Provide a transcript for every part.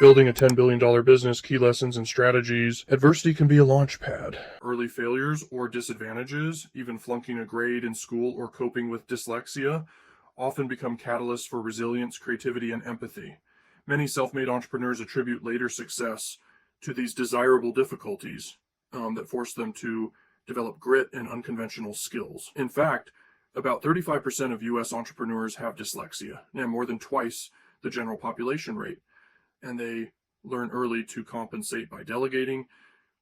Building a $10 billion business, key lessons and strategies. Adversity can be a launch pad. Early failures or disadvantages, even flunking a grade in school or coping with dyslexia, often become catalysts for resilience, creativity, and empathy. Many self-made entrepreneurs attribute later success to these desirable difficulties that force them to develop grit and unconventional skills. In fact, about 35% of U.S. entrepreneurs have dyslexia, and more than twice the general population rate. And they learn early to compensate by delegating,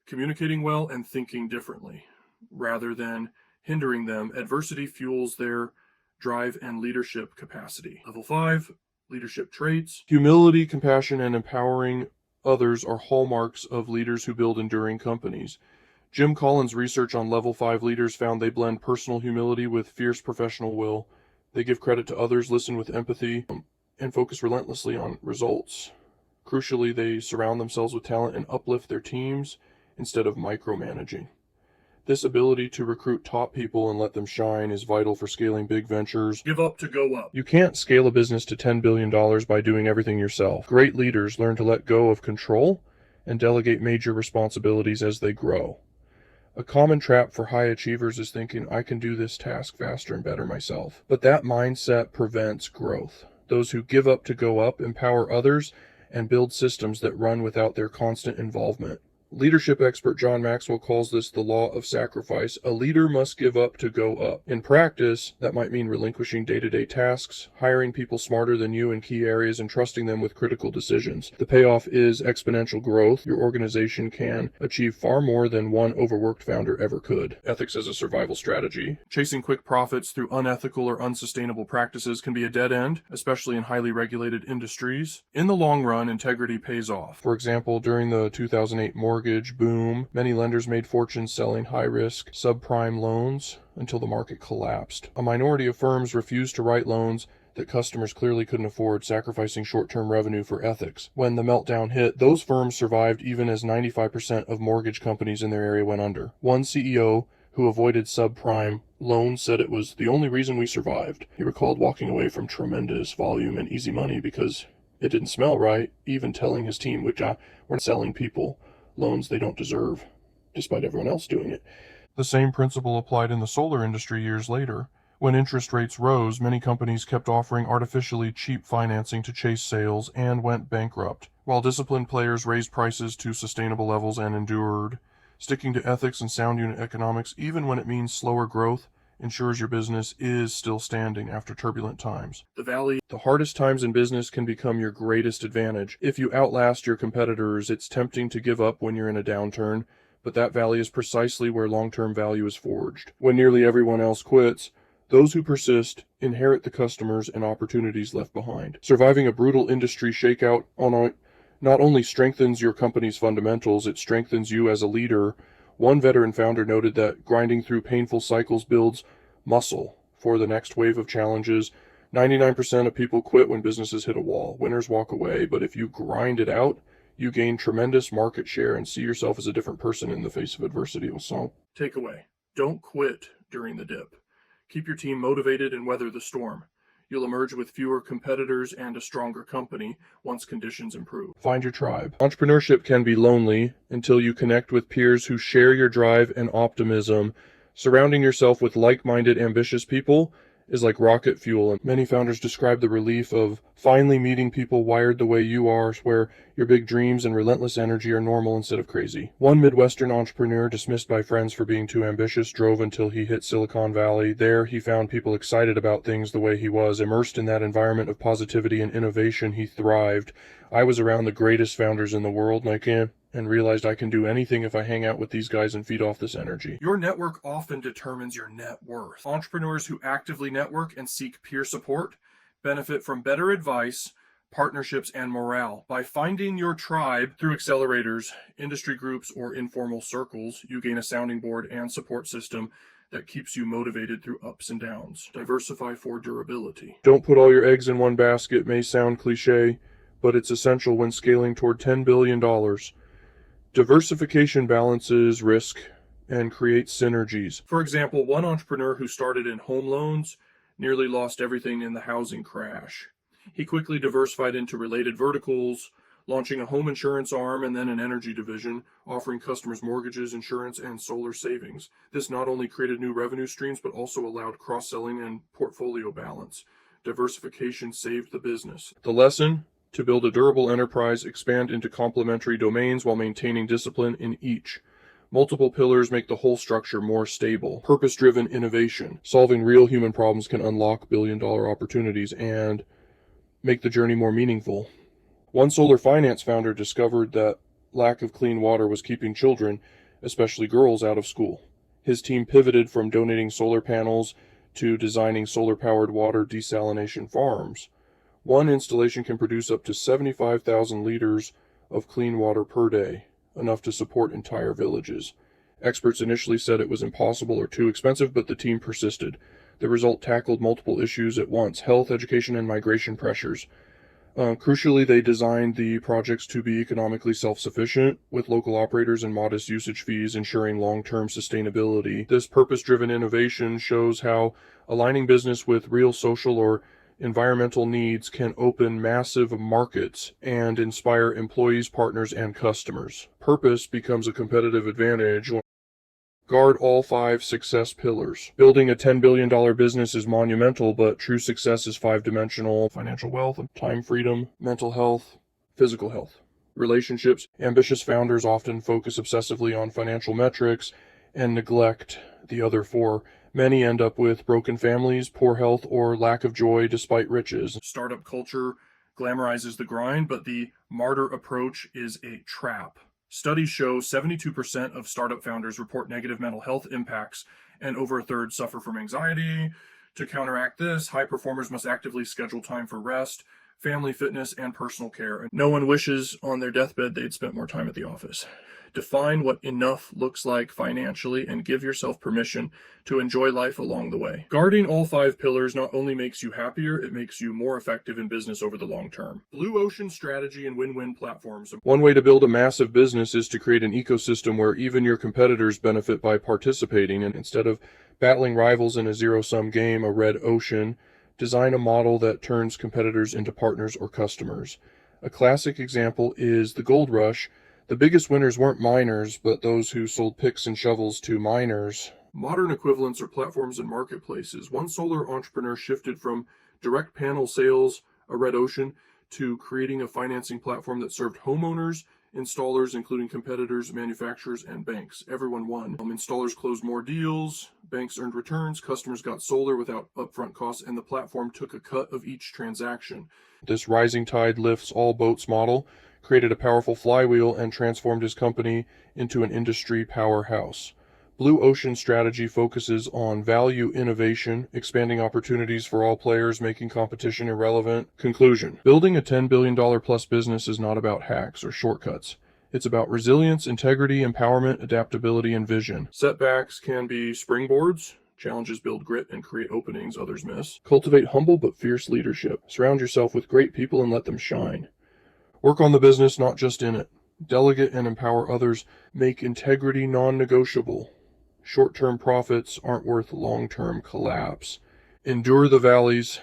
communicating well, and thinking differently. Rather than hindering them, adversity fuels their drive and leadership capacity. Level 5, leadership traits. Humility, compassion, and empowering others are hallmarks of leaders who build enduring companies. Jim Collins' research on level 5 leaders found they blend personal humility with fierce professional will. They give credit to others, listen with empathy, and focus relentlessly on results. Crucially, they surround themselves with talent and uplift their teams instead of micromanaging. This ability to recruit top people and let them shine is vital for scaling big ventures. Give up to go up. You can't scale a business to $10 billion by doing everything yourself. Great leaders learn to let go of control and delegate major responsibilities as they grow. A common trap for high achievers is thinking, I can do this task faster and better myself. But that mindset prevents growth. Those who give up to go up empower others and build systems that run without their constant involvement. Leadership expert John Maxwell calls this the law of sacrifice. A leader must give up to go up. In practice, that might mean relinquishing day-to-day tasks, hiring people smarter than you in key areas, and trusting them with critical decisions. The payoff is exponential growth. Your organization can achieve far more than one overworked founder ever could. Ethics as a survival strategy. Chasing quick profits through unethical or unsustainable practices can be a dead end, especially in highly regulated industries. In the long run, integrity pays off. For example, during the 2008 mortgage boom, many lenders made fortunes selling high-risk, subprime loans until the market collapsed. A minority of firms refused to write loans that customers clearly couldn't afford, sacrificing short-term revenue for ethics. When the meltdown hit, those firms survived even as 95% of mortgage companies in their area went under. One CEO who avoided subprime loans said it was the only reason we survived. He recalled walking away from tremendous volume and easy money because it didn't smell right, even telling his team, we're not selling people loans they don't deserve, despite everyone else doing it. The same principle applied in the solar industry years later. When interest rates rose, many companies kept offering artificially cheap financing to chase sales and went bankrupt, while disciplined players raised prices to sustainable levels and endured. Sticking to ethics and sound unit economics, even when it means slower growth, ensures your business is still standing after turbulent times. The hardest times in business can become your greatest advantage. If you outlast your competitors, it's tempting to give up when you're in a downturn, but that valley is precisely where long-term value is forged. When nearly everyone else quits, those who persist inherit the customers and opportunities left behind. Surviving a brutal industry shakeout not only strengthens your company's fundamentals, it strengthens you as a leader. One veteran founder noted that grinding through painful cycles builds muscle for the next wave of challenges. 99% of people quit when businesses hit a wall. Winners walk away, but if you grind it out, you gain tremendous market share and see yourself as a different person in the face of adversity. So, takeaway: don't quit during the dip. Keep your team motivated and weather the storm. You'll emerge with fewer competitors and a stronger company once conditions improve. Find your tribe. Entrepreneurship can be lonely until you connect with peers who share your drive and optimism. Surrounding yourself with like-minded, ambitious people is like rocket fuel, and many founders describe the relief of finally meeting people wired the way you are, where your big dreams and relentless energy are normal instead of crazy. One Midwestern entrepreneur, dismissed by friends for being too ambitious, drove until he hit Silicon Valley. There, he found people excited about things the way he was. Immersed in that environment of positivity and innovation, he thrived. I was around the greatest founders in the world, and realized I can do anything if I hang out with these guys and feed off this energy. Your network often determines your net worth. Entrepreneurs who actively network and seek peer support benefit from better advice, partnerships, and morale. By finding your tribe through accelerators, industry groups, or informal circles, you gain a sounding board and support system that keeps you motivated through ups and downs. Diversify for durability. Don't put all your eggs in one basket may sound cliche, but it's essential when scaling toward $10 billion. Diversification balances risk and creates synergies. For example, one entrepreneur who started in home loans nearly lost everything in the housing crash. He quickly diversified into related verticals, launching a home insurance arm and then an energy division, offering customers mortgages, insurance, and solar savings. This not only created new revenue streams, but also allowed cross-selling and portfolio balance. Diversification saved the business. The lesson: to build a durable enterprise, expand into complementary domains while maintaining discipline in each. Multiple pillars make the whole structure more stable. Purpose-driven innovation. Solving real human problems can unlock billion-dollar opportunities and make the journey more meaningful. One solar finance founder discovered that lack of clean water was keeping children, especially girls, out of school. His team pivoted from donating solar panels to designing solar-powered water desalination farms. One installation can produce up to 75,000 liters of clean water per day, enough to support entire villages. Experts initially said it was impossible or too expensive, but the team persisted. The result tackled multiple issues at once: health, education, and migration pressures. Crucially, they designed the projects to be economically self-sufficient, with local operators and modest usage fees ensuring long-term sustainability. This purpose-driven innovation shows how aligning business with real social or environmental needs can open massive markets and inspire employees, partners, and customers. Purpose becomes a competitive advantage. Guard all 5 success pillars. Building a $10 billion business is monumental, but true success is 5-dimensional: financial wealth, time freedom, mental health, physical health. Relationships. Ambitious founders often focus obsessively on financial metrics and neglect the other 4. Many end up with broken families, poor health, or lack of joy despite riches. Startup culture glamorizes the grind, but the martyr approach is a trap. Studies show 72% of startup founders report negative mental health impacts, and over a third suffer from anxiety. To counteract this, high performers must actively schedule time for rest, family, fitness, and personal care. No one wishes on their deathbed they'd spent more time at the office. Define what enough looks like financially and give yourself permission to enjoy life along the way. Guarding all 5 pillars not only makes you happier, it makes you more effective in business over the long term. Blue ocean strategy and win-win platforms. One way to build a massive business is to create an ecosystem where even your competitors benefit by participating, and instead of battling rivals in a zero-sum game, a red ocean, design a model that turns competitors into partners or customers. A classic example is the gold rush. The biggest winners weren't miners, but those who sold picks and shovels to miners. Modern equivalents are platforms and marketplaces. One solar entrepreneur shifted from direct panel sales, a red ocean, to creating a financing platform that served homeowners, installers, including competitors, manufacturers, and banks. Everyone won. Installers closed more deals, banks earned returns, customers got solar without upfront costs, and the platform took a cut of each transaction. This rising tide lifts all boats model created a powerful flywheel and transformed his company into an industry powerhouse. Blue Ocean strategy focuses on value innovation, expanding opportunities for all players, making competition irrelevant. Conclusion: building a $10 billion plus business is not about hacks or shortcuts. It's about resilience, integrity, empowerment, adaptability, and vision. Setbacks can be springboards. Challenges build grit and create openings others miss. Cultivate humble but fierce leadership. Surround yourself with great people and let them shine. Work on the business, not just in it. Delegate and empower others. Make integrity non-negotiable. Short-term profits aren't worth long-term collapse. Endure the valleys.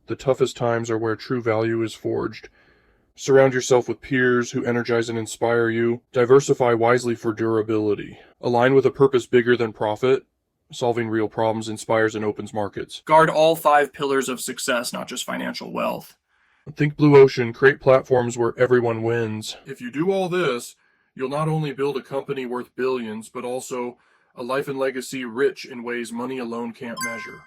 The toughest times are where true value is forged. Surround yourself with peers who energize and inspire you. Diversify wisely for durability. Align with a purpose bigger than profit. Solving real problems inspires and opens markets. Guard all 5 pillars of success, not just financial wealth. Think Blue Ocean. Create platforms where everyone wins. If you do all this, you'll not only build a company worth billions, but also a life and legacy rich in ways money alone can't measure.